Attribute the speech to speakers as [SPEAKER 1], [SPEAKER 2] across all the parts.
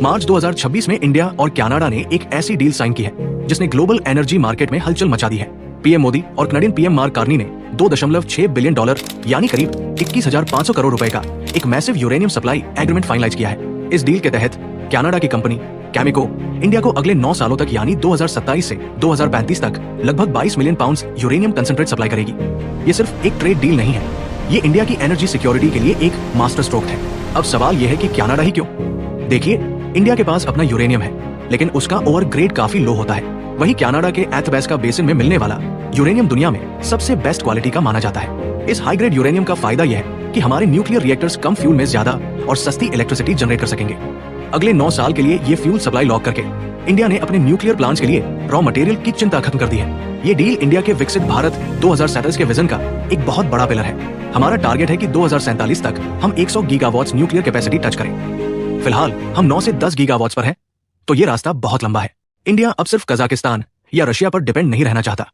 [SPEAKER 1] मार्च 2026 में इंडिया और कनाडा ने एक ऐसी डील साइन की है जिसने ग्लोबल एनर्जी मार्केट में हलचल मचा दी है। पीएम मोदी और कनाडियन पीएम मार्क कार्नी ने $2.6 बिलियन यानी करीब 21,500 करोड़ रुपए का एक massive uranium supply agreement finalize किया है। इस डील के तहत कनाडा की कंपनी कैमिको इंडिया को अगले 9 सालों तक यानी 2027 से 2035 तक लगभग 22 million pounds uranium concentrate supply करेगी। ये सिर्फ एक ट्रेड डील नहीं है, ये इंडिया की एनर्जी सिक्योरिटी के लिए एक मास्टर स्ट्रोक है। अब सवाल यह है कि कनाडा ही क्यों? देखिए, इंडिया के पास अपना यूरेनियम है, लेकिन उसका ओवर ग्रेड काफी लो होता है। वहीं कनाडा के एथबेस्का बेसिन में मिलने वाला यूरेनियम दुनिया में सबसे बेस्ट क्वालिटी का माना जाता है। इस हाई ग्रेड यूरेनियम का फायदा यह है कि हमारे न्यूक्लियर रिएक्टर्स कम फ्यूल में ज्यादा और सस्ती इलेक्ट्रिसिटी जनरेट कर सकेंगे। अगले 9 साल के लिए ये फ्यूल सप्लाई लॉक करके इंडिया ने अपने न्यूक्लियर प्लांट्स के लिए रॉ मटेरियल की चिंता खत्म कर दी है। ये डील इंडिया के विकसित भारत 2047 के विजन का एक बहुत बड़ा पिलर है। हमारा टारगेट है कि 2047 तक हम 100 गीगावाट्स न्यूक्लियर कैपेसिटी टच करें। फिलहाल हम 9 से 10 गीगावाट्स पर हैं, तो ये रास्ता बहुत लंबा है। इंडिया अब सिर्फ कजाकिस्तान या रशिया पर डिपेंड नहीं रहना चाहता।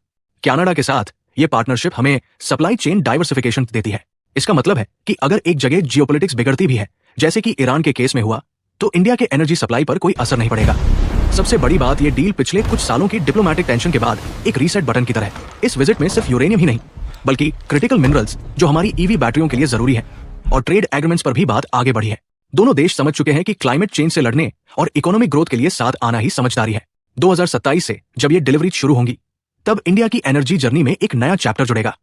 [SPEAKER 1] कनाडा के साथ ये पार्टनरशिप हमें सप्लाई चेन डाइवर्सिफिकेशन देती है। इसका मतलब है कि अगर एक जगह जियोपॉलिटिक्स बिगड़ती भी है, जैसे कि ईरान के केस में हुआ, तो इंडिया के एनर्जी सप्लाई पर कोई असर नहीं पड़ेगा। सबसे बड़ी बात, ये डील पिछले कुछ सालों की डिप्लोमैटिक टेंशन के बाद एक रीसेट बटन की तरह है। इस विजिट में सिर्फ यूरेनियम ही नहीं, बल्कि क्रिटिकल मिनरल्स जो हमारी ईवी बैटरियों के लिए जरूरी है, और ट्रेड एग्रीमेंट्स पर भी बात आगे बढ़ी है। दोनों देश समझ चुके हैं कि क्लाइमेट चेंज से लड़ने और इकोनॉमिक ग्रोथ के लिए साथ आना ही समझदारी है। 2027 से जब ये डिलीवरी शुरू होंगी, तब इंडिया की एनर्जी जर्नी में एक नया चैप्टर जुड़ेगा।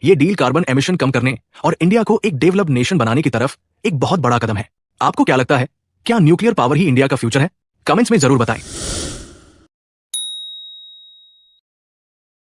[SPEAKER 1] ये डील कार्बन एमिशन कम करने और इंडिया को एक डेवलप्ड नेशन बनाने की तरफ एक बहुत बड़ा कदम है। आपको क्या लगता है, क्या न्यूक्लियर पावर ही इंडिया का फ्यूचर है? कमेंट्स में जरूर बताएं।